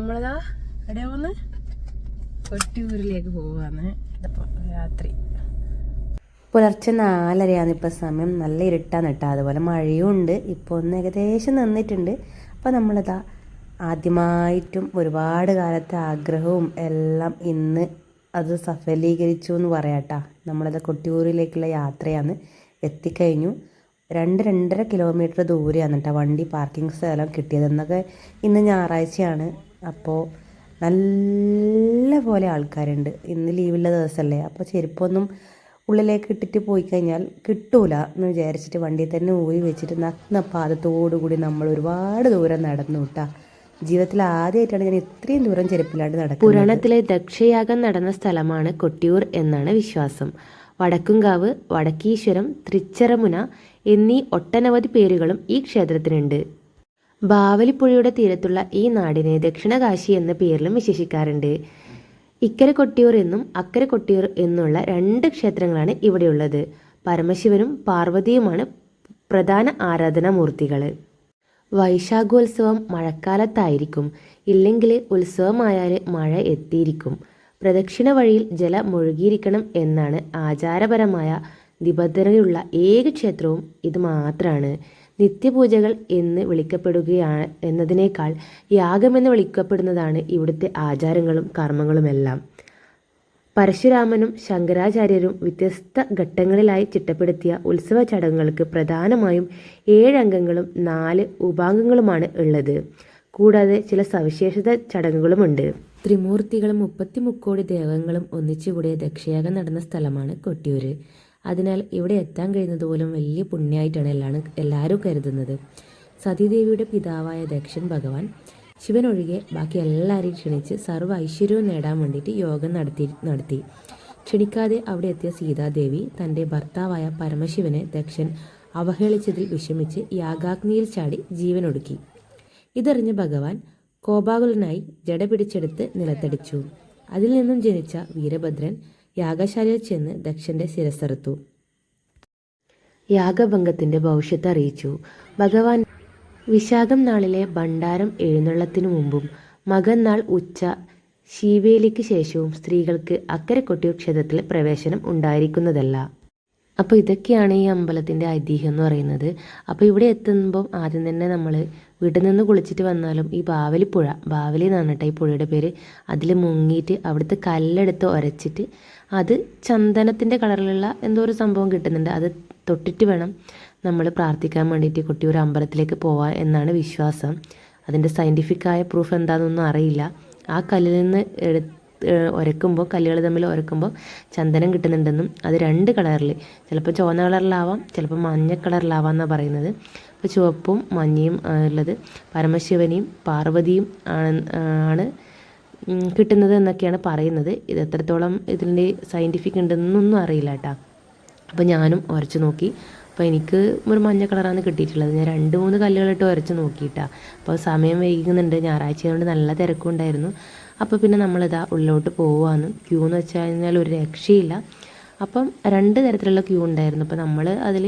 നമ്മളിതാ എവിടെ പോന്ന് കൊട്ടിയൂരിലേക്ക് പോവാന്ന്. രാത്രി പുലർച്ചെ 4:30 ഇപ്പോൾ സമയം. നല്ല ഇരുട്ടാണ് കേട്ടോ, അതുപോലെ മഴയും ഉണ്ട്. ഇപ്പോൾ ഒന്ന് ഏകദേശം നിന്നിട്ടുണ്ട്. അപ്പോൾ നമ്മളിതാ ആദ്യമായിട്ടും ഒരുപാട് കാലത്തെ ആഗ്രഹവും എല്ലാം ഇന്ന് അത് സഫലീകരിച്ചു എന്ന് പറയാട്ടോ. നമ്മളത് കൊട്ടിയൂരിലേക്കുള്ള യാത്രയാണ്. എത്തിക്കഴിഞ്ഞു. 2-2.5 കിലോമീറ്റർ ദൂരെയാണ് കേട്ടോ വണ്ടി പാർക്കിംഗ് സ്ഥലം കിട്ടിയത്. എന്നൊക്കെ ഇന്ന് ഞായറാഴ്ചയാണ്, അപ്പോൾ നല്ല പോലെ ആൾക്കാരുണ്ട്. ഇന്ന് ലീവുള്ള ദിവസമല്ലേ, അപ്പോൾ ചെരുപ്പൊന്നും ഉള്ളിലേക്ക് ഇട്ടിട്ട് പോയി കഴിഞ്ഞാൽ കിട്ടൂല എന്ന് വിചാരിച്ചിട്ട് വണ്ടിയിൽ തന്നെ ഊരി വെച്ചിട്ട് നഗ്ന പാദത്തോടുകൂടി നമ്മൾ ഒരുപാട് ദൂരം നടന്നു കേട്ടാ. ജീവിതത്തിൽ ആദ്യമായിട്ടാണ് ഞാൻ ഇത്രയും ദൂരം ചെരുപ്പിലാണ്ട് നടക്കുന്നത്. പുരാണത്തിലെ ദക്ഷയാഗം നടന്ന സ്ഥലമാണ് കൊട്ടിയൂർ എന്നാണ് വിശ്വാസം. വടക്കുംകാവ്, വടക്കീശ്വരം, തൃച്ചരമുന എന്നീ ഒട്ടനവധി പേരുകളും ഈ ക്ഷേത്രത്തിനുണ്ട്. ബാവലിപ്പുഴയുടെ തീരത്തുള്ള ഈ നാടിനെ ദക്ഷിണകാശി എന്ന പേരിലും വിശേഷിക്കാറുണ്ട്. ഇക്കരെ കൊട്ടിയൂർ എന്നും അക്കരെ കൊട്ടിയൂർ എന്നുള്ള 2 ക്ഷേത്രങ്ങളാണ് ഇവിടെയുള്ളത്. പരമശിവനും പാർവതിയുമാണ് പ്രധാന ആരാധനാമൂർത്തികൾ. വൈശാഖോത്സവം മഴക്കാലത്തായിരിക്കും, ഇല്ലെങ്കിൽ ഉത്സവമായാൽ മഴ എത്തിയിരിക്കും. പ്രദക്ഷിണ വഴിയിൽ ജലം മുഴുകിയിരിക്കണം എന്നാണ് ആചാരപരമായ നിബന്ധനയുള്ള ഏക ക്ഷേത്രവും ഇത് മാത്രമാണ്. നിത്യപൂജകൾ എന്ന് വിളിക്കപ്പെടുകയാണ് എന്നതിനേക്കാൾ യാഗമെന്ന് വിളിക്കപ്പെടുന്നതാണ് ഇവിടുത്തെ ആചാരങ്ങളും കർമ്മങ്ങളുമെല്ലാം. പരശുരാമനും ശങ്കരാചാര്യരും വ്യത്യസ്ത ഘട്ടങ്ങളിലായി ചിട്ടപ്പെടുത്തിയ ഉത്സവ ചടങ്ങുകൾക്ക് പ്രധാനമായും 7 അംഗങ്ങളും 4 ഉപാംഗങ്ങളുമാണ് ഉള്ളത്. കൂടാതെ ചില സവിശേഷത ചടങ്ങുകളുമുണ്ട്. ത്രിമൂർത്തികളും 33 ദേവങ്ങളും ഒന്നിച്ചുകൂടിയ ദക്ഷയാഗം നടന്ന സ്ഥലമാണ് കൊട്ടിയൂർ. അതിനാൽ ഇവിടെ എത്താൻ കഴിയുന്നത് പോലും വലിയ പുണ്യമായിട്ടാണ് എല്ലാവരും കരുതുന്നത്. സതീദേവിയുടെ പിതാവായ ദക്ഷൻ ഭഗവാൻ ശിവനൊഴികെ ബാക്കി എല്ലാവരെയും ക്ഷണിച്ച് സർവ്വ ഐശ്വര്യവും നേടാൻ വേണ്ടിയിട്ട് യോഗം നടത്തി. ക്ഷണിക്കാതെ അവിടെ എത്തിയ സീതാദേവി തൻ്റെ ഭർത്താവായ പരമശിവനെ ദക്ഷൻ അവഹേളിച്ചതിൽ വിഷമിച്ച് യാഗാഗ്നിയിൽ ചാടി ജീവനൊടുക്കി. ഇതറിഞ്ഞ ഭഗവാൻ കോപാകുലനായി ജട പിടിച്ചെടുത്ത് നിലത്തടിച്ചു. അതിൽ നിന്നും ജനിച്ച വീരഭദ്രൻ യാഗശാലയിൽ ചെന്ന് ദക്ഷന്റെ ശിരസ്സറുത്തു. യാഗഭംഗത്തിന്റെ ഭവിഷ്യത്ത് അറിയിച്ചു. ഭഗവാൻ വിശാഖം നാളിലെ ഭണ്ഡാരം എഴുന്നള്ളത്തിനു മുമ്പും മകൻ നാൾ ഉച്ച ശീവേലിക്ക് ശേഷവും സ്ത്രീകൾക്ക് അക്കരെ കൊട്ടിയൂർ ക്ഷേത്രത്തിൽ പ്രവേശനം ഉണ്ടായിരിക്കുന്നതല്ല. അപ്പോൾ ഇതൊക്കെയാണ് ഈ അമ്പലത്തിൻ്റെ ഐതിഹ്യം എന്ന് പറയുന്നത്. അപ്പോൾ ഇവിടെ എത്തുമ്പം ആദ്യം തന്നെ നമ്മൾ വീട്ടിൽ നിന്ന് കുളിച്ചിട്ട് വന്നാലും ഈ ബാവലി എന്നാണ് കേട്ടോ ഈ പുഴയുടെ പേര്, അതിൽ മുങ്ങിയിട്ട് അവിടുത്തെ കല്ലെടുത്ത് ഉരച്ചിട്ട് അത് ചന്ദനത്തിൻ്റെ കളറിലുള്ള എന്തോ ഒരു സംഭവം കിട്ടുന്നുണ്ട്. അത് തൊട്ടിട്ട് വേണം നമ്മൾ പ്രാർത്ഥിക്കാൻ വേണ്ടിയിട്ട് കൊട്ടിയൂർ അമ്പലത്തിലേക്ക് പോവാൻ എന്നാണ് വിശ്വാസം. അതിൻ്റെ സയൻറ്റിഫിക്കായ പ്രൂഫ് എന്താണെന്നൊന്നും അറിയില്ല. ആ കല്ലിൽ നിന്ന് ഉരക്കുമ്പോൾ കല്ലുകൾ തമ്മിൽ ഉരക്കുമ്പോൾ ചന്ദനം കിട്ടുന്നുണ്ടെന്നും അത് 2 കളറിൽ, ചിലപ്പോൾ ചുവന്ന കളറിലാവാം, ചിലപ്പോൾ മഞ്ഞ കളറിലാവാം എന്നാണ് പറയുന്നത്. അപ്പോൾ ചുവപ്പും മഞ്ഞയും ഉള്ളത് പരമശിവനെയും പാർവതിയും ആണ് കിട്ടുന്നത് എന്നൊക്കെയാണ് പറയുന്നത്. ഇത് എത്രത്തോളം ഇതിൻ്റെ സയൻറ്റിഫിക് ഉണ്ടെന്നൊന്നും അറിയില്ല കേട്ടോ. അപ്പോൾ ഞാനും ഉരച്ച് നോക്കി. അപ്പോൾ എനിക്ക് ഒരു മഞ്ഞ കളറാണ് കിട്ടിയിട്ടുള്ളത്. ഞാൻ 2-3 കല്ലുകളിട്ട് ഉരച്ച് നോക്കിയിട്ടാണ്. അപ്പോൾ സമയം വൈകുന്നുണ്ട്, ഞായറാഴ്ച ആയതുകൊണ്ട് നല്ല തിരക്കും ഉണ്ടായിരുന്നു. അപ്പോൾ പിന്നെ നമ്മളിതാ ഉള്ളിലോട്ട് പോവാന്ന്. ക്യൂ എന്ന് വെച്ച് കഴിഞ്ഞാൽ ഒരു രക്ഷയില്ല. അപ്പം 2 തരത്തിലുള്ള ക്യൂ ഉണ്ടായിരുന്നു. അപ്പോൾ നമ്മൾ അതിൽ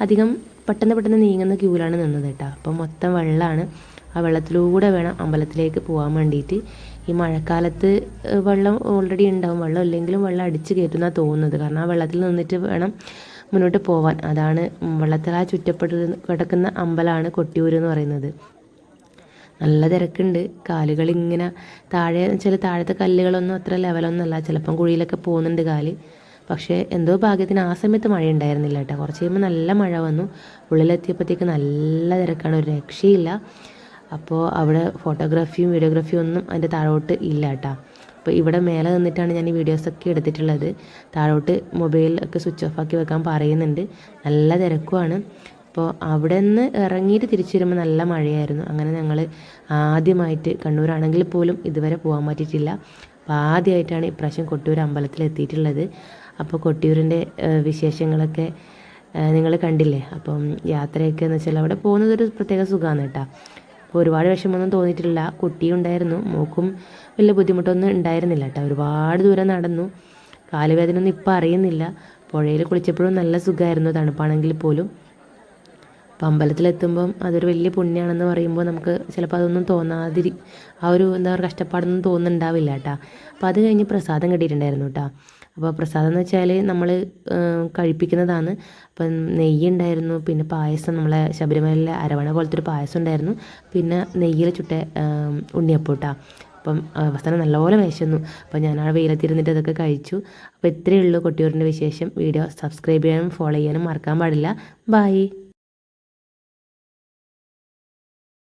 അധികം പെട്ടെന്ന് നീങ്ങുന്ന ക്യൂവിലാണ് നിന്നത് കേട്ടോ. അപ്പം മൊത്തം വെള്ളമാണ്. ആ വെള്ളത്തിലൂടെ വേണം അമ്പലത്തിലേക്ക് പോകാൻ വേണ്ടിയിട്ട്. ഈ മഴക്കാലത്ത് വെള്ളം ഓൾറെഡി ഉണ്ടാവും, വെള്ളം ഇല്ലെങ്കിലും വെള്ളം അടിച്ച് കയറ്റുന്നതാണ് തോന്നുന്നത്. കാരണം ആ വെള്ളത്തിൽ നിന്നിട്ട് വേണം മുന്നോട്ട് പോവാൻ. അതാണ് വെള്ളത്തിലാ ചുറ്റപ്പെട്ട് കിടക്കുന്ന അമ്പലമാണ് കൊട്ടിയൂർ എന്ന് പറയുന്നത്. നല്ല തിരക്കുണ്ട്. കാലുകൾ ഇങ്ങനെ താഴത്തെ കല്ലുകളൊന്നും അത്ര ലെവലൊന്നും അല്ല, ചിലപ്പം കുഴിയിലൊക്കെ പോകുന്നുണ്ട് കാല്. പക്ഷേ എന്തോ ഭാഗ്യത്തിന് ആ സമയത്ത് മഴ ഉണ്ടായിരുന്നില്ല കേട്ടോ. കുറച്ച് കഴിയുമ്പോൾ നല്ല മഴ വന്നു. ഉള്ളിലെത്തിയപ്പോഴത്തേക്ക് നല്ല തിരക്കാണ്, ഒരു രക്ഷയില്ല. അപ്പോൾ അവിടെ ഫോട്ടോഗ്രാഫിയും വീഡിയോഗ്രാഫിയും ഒന്നും അതിൻ്റെ താഴോട്ട് ഇല്ല കേട്ടോ. അപ്പോൾ ഇവിടെ മേലെ നിന്നിട്ടാണ് ഞാൻ ഈ വീഡിയോസൊക്കെ എടുത്തിട്ടുള്ളത്. താഴോട്ട് മൊബൈലൊക്കെ സ്വിച്ച് ഓഫ് ആക്കി വെക്കാൻ പറയുന്നുണ്ട്. നല്ല തിരക്കുമാണ്. അപ്പോൾ അവിടെ നിന്ന് ഇറങ്ങിയിട്ട് തിരിച്ചു വരുമ്പോൾ നല്ല മഴയായിരുന്നു. അങ്ങനെ ഞങ്ങൾ ആദ്യമായിട്ട്, കണ്ണൂരാണെങ്കിൽ പോലും ഇതുവരെ പോകാൻ പറ്റിയിട്ടില്ല, അപ്പോൾ ആദ്യമായിട്ടാണ് ഇപ്രാവശ്യം കൊട്ടിയൂർ അമ്പലത്തിൽ എത്തിയിട്ടുള്ളത്. അപ്പോൾ കൊട്ടിയൂരിൻ്റെ വിശേഷങ്ങളൊക്കെ നിങ്ങൾ കണ്ടില്ലേ. അപ്പം യാത്രയൊക്കെ എന്ന് വെച്ചാൽ അവിടെ പോകുന്നതൊരു പ്രത്യേക സുഖമാണ് കേട്ടോ. അപ്പോൾ ഒരുപാട് വിഷമമൊന്നും തോന്നിയിട്ടില്ല. കുട്ടിയുണ്ടായിരുന്നു, മോക്കും വലിയ ബുദ്ധിമുട്ടൊന്നും ഉണ്ടായിരുന്നില്ല കേട്ടോ. ഒരുപാട് ദൂരം നടന്നു. കാലുവേദന ഒന്നും ഇപ്പം അറിയുന്നില്ല. പുഴയിൽ കുളിച്ചപ്പോഴും നല്ല സുഖമായിരുന്നു, തണുപ്പാണെങ്കിൽ പോലും. അപ്പോൾ അമ്പലത്തിലെത്തുമ്പം അതൊരു വലിയ പുണ്യമാണെന്ന് പറയുമ്പോൾ നമുക്ക് ചിലപ്പോൾ അതൊന്നും തോന്നാതിരി ആ ഒരു എന്താ പറയുക കഷ്ടപ്പാടൊന്നും തോന്നുന്നുണ്ടാവില്ല കേട്ടോ. അപ്പോൾ അത് കഴിഞ്ഞ് പ്രസാദം കിട്ടിയിട്ടുണ്ടായിരുന്നു കേട്ടോ. അപ്പോൾ പ്രസാദം എന്ന് വെച്ചാൽ നമ്മൾ കഴിപ്പിക്കുന്നതാണ്. അപ്പം നെയ്യ് ഉണ്ടായിരുന്നു, പിന്നെ പായസം, നമ്മളെ ശബരിമലയിലെ അരവണ പോലത്തെ ഒരു പായസം ഉണ്ടായിരുന്നു, പിന്നെ നെയ്യിൽ ചുട്ട ഉണ്ണിയപ്പം കേട്ടോ. അപ്പം അവസാനം നല്ലപോലെ വിശന്നു. അപ്പം ഞാൻ ആ വെയിലത്തിരുന്നിട്ട് അതൊക്കെ കഴിച്ചു. അപ്പോൾ ഇത്രയേ ഉള്ളൂ കൊട്ടിയൂരിൻ്റെ വിശേഷം. വീഡിയോ സബ്സ്ക്രൈബ് ചെയ്യാനും ഫോളോ ചെയ്യാനും മറക്കാൻ പാടില്ല. ബൈ.